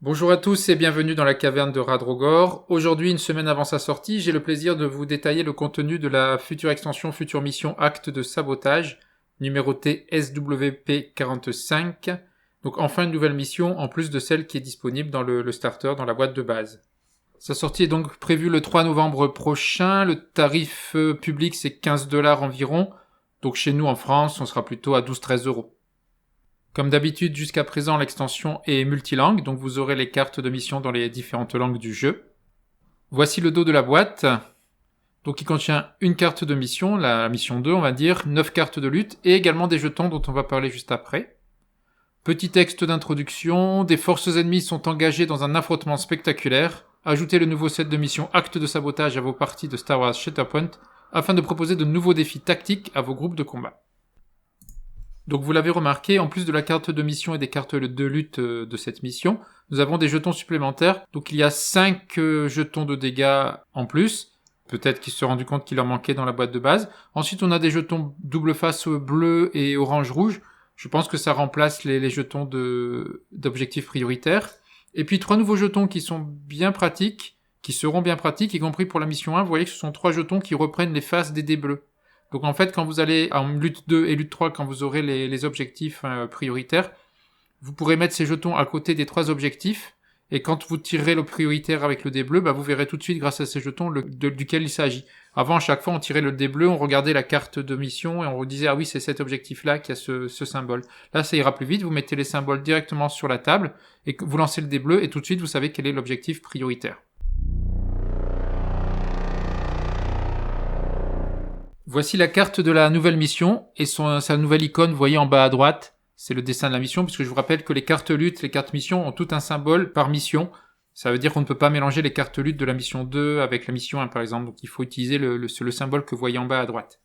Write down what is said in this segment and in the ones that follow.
Bonjour à tous et bienvenue dans la caverne de Radrogor. Aujourd'hui, une semaine avant sa sortie, j'ai le plaisir de vous détailler le contenu de la future extension Future Mission Acte de Sabotage, numérotée SWP45. Donc enfin une nouvelle mission en plus de celle qui est disponible dans le starter, dans la boîte de base. Sa sortie est donc prévue le 3 novembre prochain. Le tarif public c'est 15 $ environ. Donc chez nous en France, on sera plutôt à 12-13 euros. Comme d'habitude, jusqu'à présent, l'extension est multilangue, donc vous aurez les cartes de mission dans les différentes langues du jeu. Voici le dos de la boîte. Donc il contient une carte de mission, la mission 2 on va dire, 9 cartes de lutte et également des jetons dont on va parler juste après. Petit texte d'introduction, des forces ennemies sont engagées dans un affrontement spectaculaire. Ajoutez le nouveau set de mission Acte de Sabotage à vos parties de Star Wars Shatterpoint afin de proposer de nouveaux défis tactiques à vos groupes de combat. Donc vous l'avez remarqué, en plus de la carte de mission et des cartes de lutte de cette mission, nous avons des jetons supplémentaires. Donc il y a 5 jetons de dégâts en plus. Peut-être qu'ils se sont rendus compte qu'il leur manquait dans la boîte de base. Ensuite on a des jetons double face bleu et orange-rouge. Je pense que ça remplace les jetons d'objectifs prioritaires. Et puis 3 nouveaux jetons qui sont bien pratiques, qui seront bien pratiques, y compris pour la mission 1. Vous voyez que ce sont 3 jetons qui reprennent les faces des dés bleus. Donc en fait, quand vous allez en lutte 2 et lutte 3, quand vous aurez les objectifs prioritaires, vous pourrez mettre ces jetons à côté des 3 objectifs, et quand vous tirerez le prioritaire avec le dé bleu, vous verrez tout de suite grâce à ces jetons duquel il s'agit. Avant, à chaque fois, on tirait le dé bleu, on regardait la carte de mission, et on vous disait « Ah oui, c'est cet objectif-là qui a ce symbole ». Là, ça ira plus vite, vous mettez les symboles directement sur la table, et vous lancez le dé bleu, et tout de suite, vous savez quel est l'objectif prioritaire. Voici la carte de la nouvelle mission et sa nouvelle icône, vous voyez en bas à droite, c'est le dessin de la mission, puisque je vous rappelle que les cartes lutte, les cartes mission ont tout un symbole par mission. Ça veut dire qu'on ne peut pas mélanger les cartes lutte de la mission 2 avec la mission 1 par exemple, donc il faut utiliser le symbole que vous voyez en bas à droite.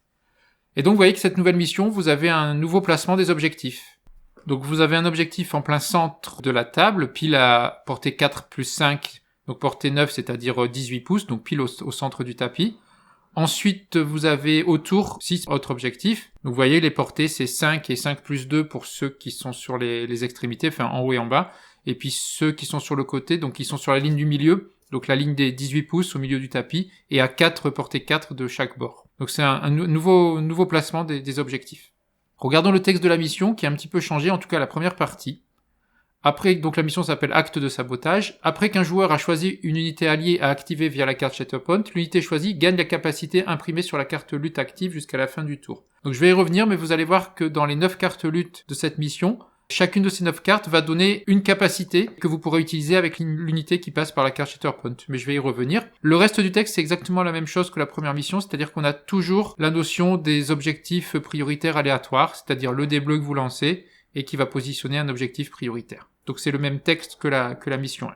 Et donc vous voyez que cette nouvelle mission, vous avez un nouveau placement des objectifs. Donc vous avez un objectif en plein centre de la table, pile à portée 4 plus 5, donc portée 9, c'est-à-dire 18 pouces, donc pile au centre du tapis. Ensuite, vous avez autour 6 autres objectifs. Donc vous voyez, les portées, c'est 5 et 5 plus 2 pour ceux qui sont sur les extrémités, enfin en haut et en bas. Et puis ceux qui sont sur le côté, donc qui sont sur la ligne du milieu, donc la ligne des 18 pouces au milieu du tapis, et à 4 portées 4 de chaque bord. Donc c'est un nouveau placement des objectifs. Regardons le texte de la mission qui a un petit peu changé, en tout cas la première partie. Après, donc la mission s'appelle Acte de Sabotage. Après qu'un joueur a choisi une unité alliée à activer via la carte Shatterpoint, l'unité choisie gagne la capacité imprimée sur la carte lutte active jusqu'à la fin du tour. Donc je vais y revenir, mais vous allez voir que dans les 9 cartes lutte de cette mission, chacune de ces 9 cartes va donner une capacité que vous pourrez utiliser avec l'unité qui passe par la carte Shatterpoint. Mais je vais y revenir. Le reste du texte, c'est exactement la même chose que la première mission, c'est-à-dire qu'on a toujours la notion des objectifs prioritaires aléatoires, c'est-à-dire le dé bleu que vous lancez, et qui va positionner un objectif prioritaire. Donc c'est le même texte que la mission 1.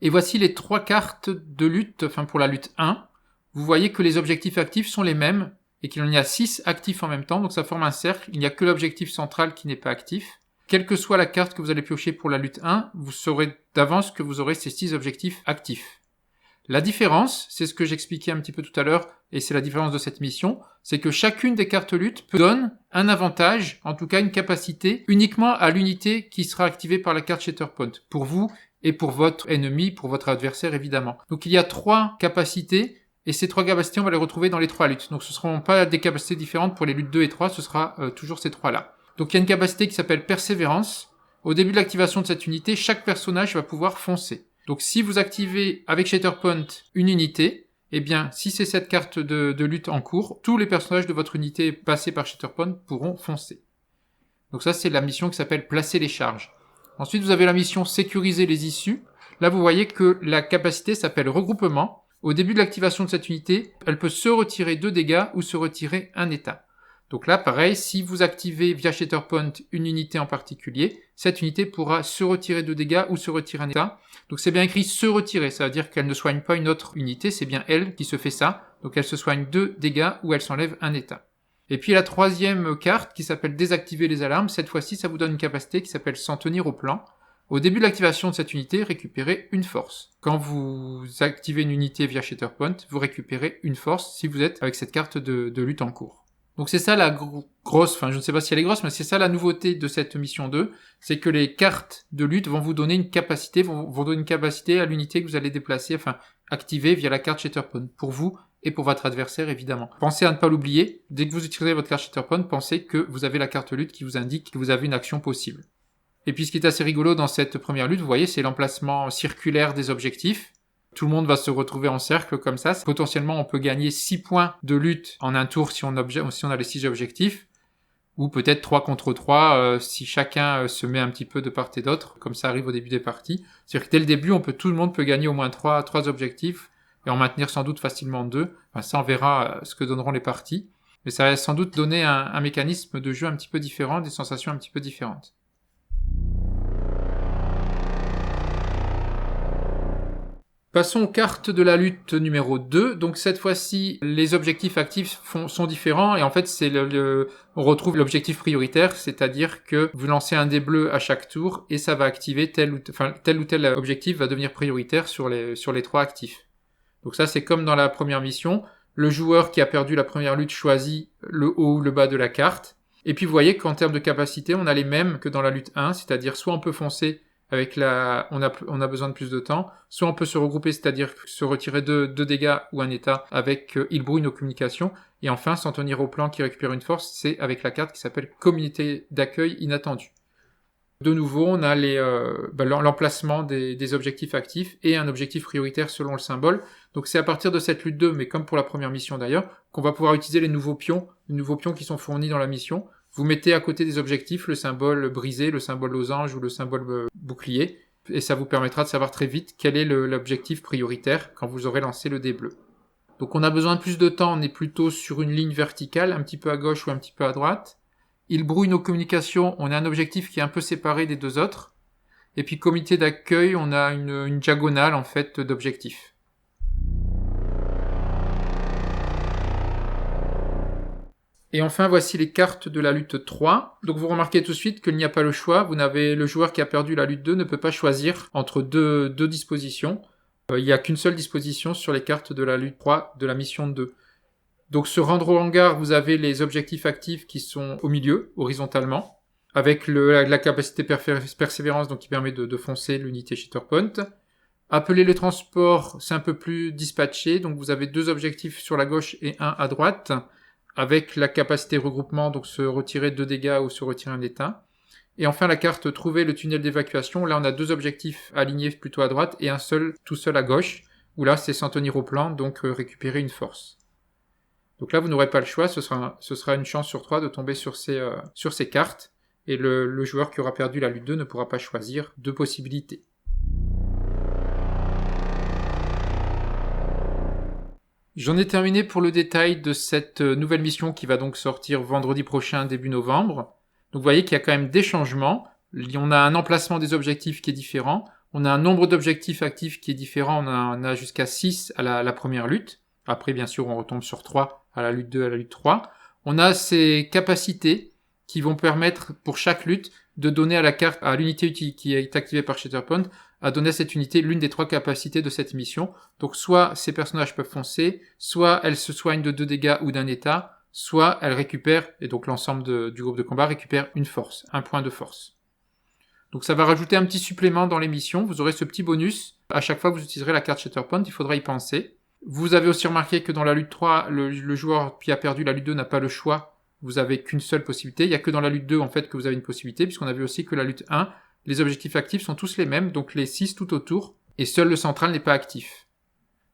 Et voici les 3 cartes de lutte, enfin pour la lutte 1. Vous voyez que les objectifs actifs sont les mêmes, et qu'il y en a 6 actifs en même temps, donc ça forme un cercle, il n'y a que l'objectif central qui n'est pas actif. Quelle que soit la carte que vous allez piocher pour la lutte 1, vous saurez d'avance que vous aurez ces 6 objectifs actifs. La différence, c'est ce que j'expliquais un petit peu tout à l'heure, et c'est la différence de cette mission, c'est que chacune des cartes lutte donne un avantage, en tout cas une capacité, uniquement à l'unité qui sera activée par la carte Shatterpoint, pour vous et pour votre ennemi, pour votre adversaire évidemment. Donc il y a 3 capacités, et ces 3 capacités on va les retrouver dans les 3 luttes. Donc ce ne seront pas des capacités différentes pour les luttes 2 et 3, ce sera toujours ces 3-là. Donc il y a une capacité qui s'appelle Persévérance. Au début de l'activation de cette unité, chaque personnage va pouvoir foncer. Donc si vous activez avec Shatterpoint une unité, eh bien si c'est cette carte de lutte en cours, tous les personnages de votre unité passés par Shatterpoint pourront foncer. Donc ça c'est la mission qui s'appelle Placer les charges. Ensuite vous avez la mission Sécuriser les issues. Là vous voyez que la capacité s'appelle Regroupement. Au début de l'activation de cette unité, elle peut se retirer 2 dégâts ou se retirer un état. Donc là, pareil, si vous activez via Shatterpoint une unité en particulier, cette unité pourra se retirer 2 dégâts ou se retirer un état. Donc c'est bien écrit se retirer, ça veut dire qu'elle ne soigne pas une autre unité, c'est bien elle qui se fait ça. Donc elle se soigne 2 dégâts ou elle s'enlève un état. Et puis la troisième carte qui s'appelle désactiver les alarmes, cette fois-ci ça vous donne une capacité qui s'appelle s'en tenir au plan. Au début de l'activation de cette unité, récupérez une force. Quand vous activez une unité via Shatterpoint, vous récupérez une force si vous êtes avec cette carte de lutte en cours. Donc c'est ça la grosse, enfin je ne sais pas si elle est grosse, mais c'est ça la nouveauté de cette mission 2, c'est que les cartes de lutte vont vous donner une capacité, vont donner une capacité à l'unité que vous allez déplacer, enfin activer via la carte Shatterpoint, pour vous et pour votre adversaire évidemment. Pensez à ne pas l'oublier, dès que vous utilisez votre carte Shatterpoint, pensez que vous avez la carte lutte qui vous indique que vous avez une action possible. Et puis ce qui est assez rigolo dans cette première lutte, vous voyez, c'est l'emplacement circulaire des objectifs. Tout le monde va se retrouver en cercle comme ça. Potentiellement, on peut gagner 6 points de lutte en un tour si on a les 6 objectifs. Ou peut-être 3 contre 3 si chacun se met un petit peu de part et d'autre, comme ça arrive au début des parties. C'est-à-dire que dès le début, tout le monde peut gagner au moins 3 objectifs et en maintenir sans doute facilement 2. Enfin, ça, on verra ce que donneront les parties. Mais ça va sans doute donner un mécanisme de jeu un petit peu différent, des sensations un petit peu différentes. Passons aux cartes de la lutte numéro 2. Donc cette fois-ci, les objectifs actifs sont différents et en fait on retrouve l'objectif prioritaire, c'est-à-dire que vous lancez un dé bleu à chaque tour et ça va activer tel ou tel objectif va devenir prioritaire sur les 3 actifs. Donc ça c'est comme dans la première mission, le joueur qui a perdu la première lutte choisit le haut ou le bas de la carte. Et puis vous voyez qu'en termes de capacité, on a les mêmes que dans la lutte 1, c'est-à-dire soit on peut foncer on a besoin de plus de temps, soit on peut se regrouper, c'est-à-dire se retirer 2 dégâts ou un état avec il brouille nos communications, et enfin s'en tenir au plan qui récupère une force, c'est avec la carte qui s'appelle communauté d'accueil inattendue. De nouveau, on a l'emplacement des objectifs actifs et un objectif prioritaire selon le symbole. Donc c'est à partir de cette lutte 2, mais comme pour la première mission d'ailleurs, qu'on va pouvoir utiliser les nouveaux pions qui sont fournis dans la mission. Vous mettez à côté des objectifs le symbole brisé, le symbole losange ou le symbole bouclier, et ça vous permettra de savoir très vite quel est l'objectif prioritaire quand vous aurez lancé le dé bleu. Donc on a besoin de plus de temps, on est plutôt sur une ligne verticale, un petit peu à gauche ou un petit peu à droite. Il brouille nos communications, on a un objectif qui est un peu séparé des 2 autres. Et puis comité d'accueil, on a une diagonale en fait d'objectifs. Et enfin, voici les cartes de la lutte 3. Donc vous remarquez tout de suite qu'il n'y a pas le choix. Le joueur qui a perdu la lutte 2 ne peut pas choisir entre deux dispositions. Il n'y a qu'une seule disposition sur les cartes de la lutte 3 de la mission 2. Donc se rendre au hangar, vous avez les objectifs actifs qui sont au milieu, horizontalement, avec la capacité persévérance donc qui permet de foncer l'unité Shatterpoint. Appeler le transport, c'est un peu plus dispatché, donc vous avez 2 objectifs sur la gauche et 1 à droite, avec la capacité regroupement, donc se retirer 2 dégâts ou se retirer un état. Et enfin la carte trouver le tunnel d'évacuation, là on a 2 objectifs alignés plutôt à droite et un seul, tout seul à gauche, où là c'est s'en tenir au plan, donc récupérer une force. Donc là vous n'aurez pas le choix, ce sera une chance sur 3 de tomber sur ces cartes, et le joueur qui aura perdu la lutte 2 ne pourra pas choisir 2 possibilités. J'en ai terminé pour le détail de cette nouvelle mission qui va donc sortir vendredi prochain, début novembre. Donc vous voyez qu'il y a quand même des changements. On a un emplacement des objectifs qui est différent. On a un nombre d'objectifs actifs qui est différent. On a jusqu'à 6 à la première lutte. Après, bien sûr, on retombe sur 3 à la lutte 2, à la lutte 3. On a ces capacités qui vont permettre pour chaque lutte de donner à la carte, à l'unité qui est activée par Shatterpoint, à donner à cette unité l'une des 3 capacités de cette mission. Donc soit ces personnages peuvent foncer, soit elles se soignent de 2 dégâts ou d'un état, soit elles récupèrent, et donc l'ensemble du groupe de combat récupère une force, un point de force. Donc ça va rajouter un petit supplément dans les missions, vous aurez ce petit bonus. À chaque fois que vous utiliserez la carte Shatterpoint, il faudra y penser. Vous avez aussi remarqué que dans la lutte 3, le joueur qui a perdu la lutte 2 n'a pas le choix. Vous avez qu'une seule possibilité. Il n'y a que dans la lutte 2 en fait que vous avez une possibilité, puisqu'on a vu aussi que la lutte 1, les objectifs actifs sont tous les mêmes, donc les 6 tout autour, et seul le central n'est pas actif.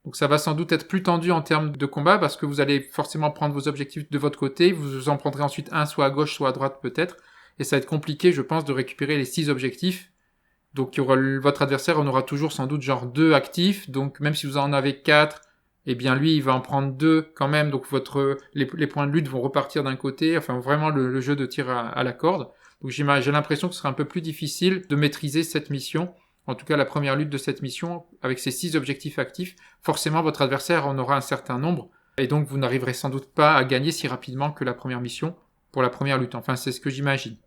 Donc ça va sans doute être plus tendu en termes de combat, parce que vous allez forcément prendre vos objectifs de votre côté, vous en prendrez ensuite un soit à gauche, soit à droite peut-être, et ça va être compliqué, je pense, de récupérer les 6 objectifs. Donc votre adversaire en aura toujours sans doute genre 2 actifs, donc même si vous en avez 4, eh bien lui il va en prendre 2 quand même, donc les points de lutte vont repartir d'un côté, enfin vraiment le jeu de tir à la corde. Donc j'ai l'impression que ce sera un peu plus difficile de maîtriser cette mission, en tout cas la première lutte de cette mission, avec ces 6 objectifs actifs. Forcément votre adversaire en aura un certain nombre, et donc vous n'arriverez sans doute pas à gagner si rapidement que la première mission pour la première lutte, enfin c'est ce que j'imagine.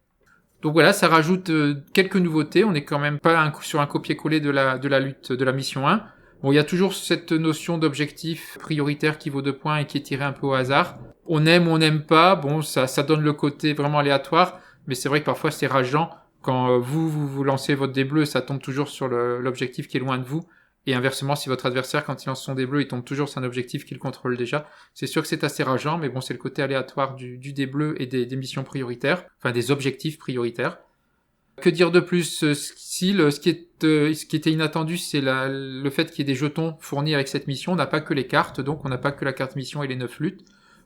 Donc voilà, ça rajoute quelques nouveautés, on n'est quand même pas sur un copier-coller de la lutte de la mission 1. Bon, il y a toujours cette notion d'objectif prioritaire qui vaut 2 points et qui est tiré un peu au hasard. On aime ou on n'aime pas, bon, ça donne le côté vraiment aléatoire, mais c'est vrai que parfois c'est rageant quand vous lancez votre dé bleu, ça tombe toujours sur l'objectif qui est loin de vous. Et inversement, si votre adversaire, quand il lance son dé bleu, il tombe toujours sur un objectif qu'il contrôle déjà. C'est sûr que c'est assez rageant, mais bon, c'est le côté aléatoire du dé bleu et des missions prioritaires, enfin des objectifs prioritaires. Que dire de plus? Ce qui était inattendu, c'est le fait qu'il y ait des jetons fournis avec cette mission. On n'a pas que les cartes, donc on n'a pas que la carte mission et les 9 luttes.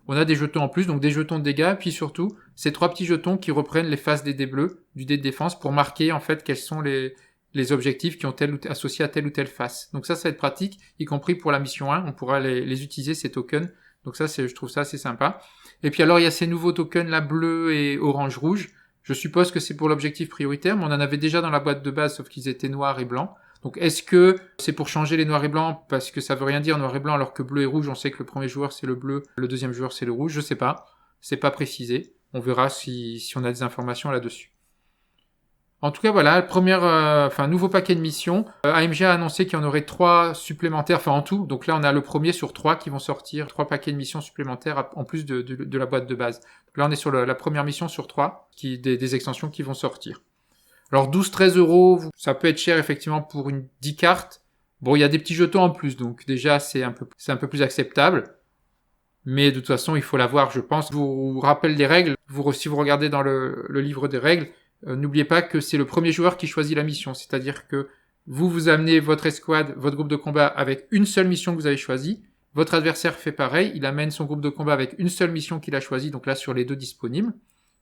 On a des jetons en plus, donc des jetons de dégâts, puis surtout, ces 3 petits jetons qui reprennent les faces des dés bleus, du dé de défense, pour marquer en fait quels sont les objectifs qui ont associés à telle ou telle face. Donc ça va être pratique, y compris pour la mission 1, on pourra les utiliser, ces tokens. Donc ça, je trouve ça assez sympa. Et puis alors, il y a ces nouveaux tokens là, bleu et orange-rouge. Je suppose que c'est pour l'objectif prioritaire, mais on en avait déjà dans la boîte de base, sauf qu'ils étaient noirs et blancs. Donc est-ce que c'est pour changer les noirs et blancs, parce que ça veut rien dire noir et blanc, alors que bleu et rouge, on sait que le premier joueur c'est le bleu, le deuxième joueur c'est le rouge, je sais pas. C'est pas précisé. On verra si on a des informations là-dessus. En tout cas, voilà, nouveau paquet de missions. AMG a annoncé qu'il y en aurait 3 supplémentaires, enfin en tout. Donc là, on a le premier sur 3 qui vont sortir, 3 paquets de missions supplémentaires en plus de la boîte de base. Donc là, on est sur la première mission sur 3, des extensions qui vont sortir. Alors 12-13 euros, ça peut être cher effectivement pour une 10 cartes. Bon, il y a des petits jetons en plus, donc déjà c'est un peu plus acceptable. Mais de toute façon, il faut l'avoir, je pense. Je vous rappelle les règles. Si vous regardez dans le livre des règles, n'oubliez pas que c'est le premier joueur qui choisit la mission. C'est-à-dire que vous amenez votre escouade, votre groupe de combat avec une seule mission que vous avez choisie. Votre adversaire fait pareil. Il amène son groupe de combat avec une seule mission qu'il a choisie. Donc là, sur les 2 disponibles.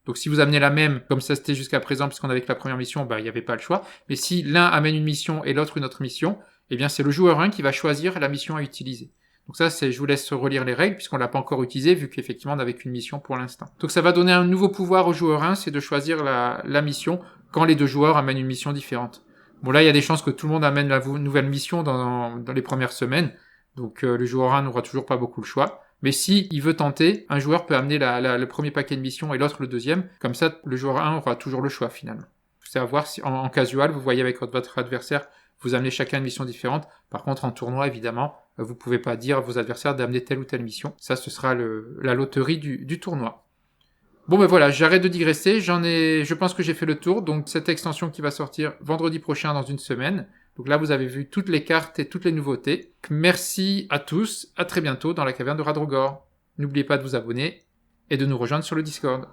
Donc si vous amenez la même, comme ça c'était jusqu'à présent, puisqu'on avait que la première mission, il n'y avait pas le choix. Mais si l'un amène une mission et l'autre une autre mission, eh bien c'est le joueur 1 qui va choisir la mission à utiliser. Donc ça, je vous laisse relire les règles, puisqu'on l'a pas encore utilisé, vu qu'effectivement on n'avait qu'une mission pour l'instant. Donc ça va donner un nouveau pouvoir au joueur 1, c'est de choisir la mission quand les 2 joueurs amènent une mission différente. Bon là, il y a des chances que tout le monde amène la nouvelle mission dans les premières semaines, donc le joueur 1 n'aura toujours pas beaucoup le choix. Mais si il veut tenter, un joueur peut amener le premier paquet de missions et l'autre le deuxième, comme ça le joueur 1 aura toujours le choix finalement. C'est à voir si en casual, vous voyez avec votre adversaire, vous amenez chacun une mission différente. Par contre, en tournoi, évidemment, vous pouvez pas dire à vos adversaires d'amener telle ou telle mission. Ça, ce sera la loterie du tournoi. Bon, ben voilà, j'arrête de digresser. Je pense que j'ai fait le tour. Donc, cette extension qui va sortir vendredi prochain dans une semaine. Donc là, vous avez vu toutes les cartes et toutes les nouveautés. Merci à tous. À très bientôt dans la caverne de Radrogor. N'oubliez pas de vous abonner et de nous rejoindre sur le Discord.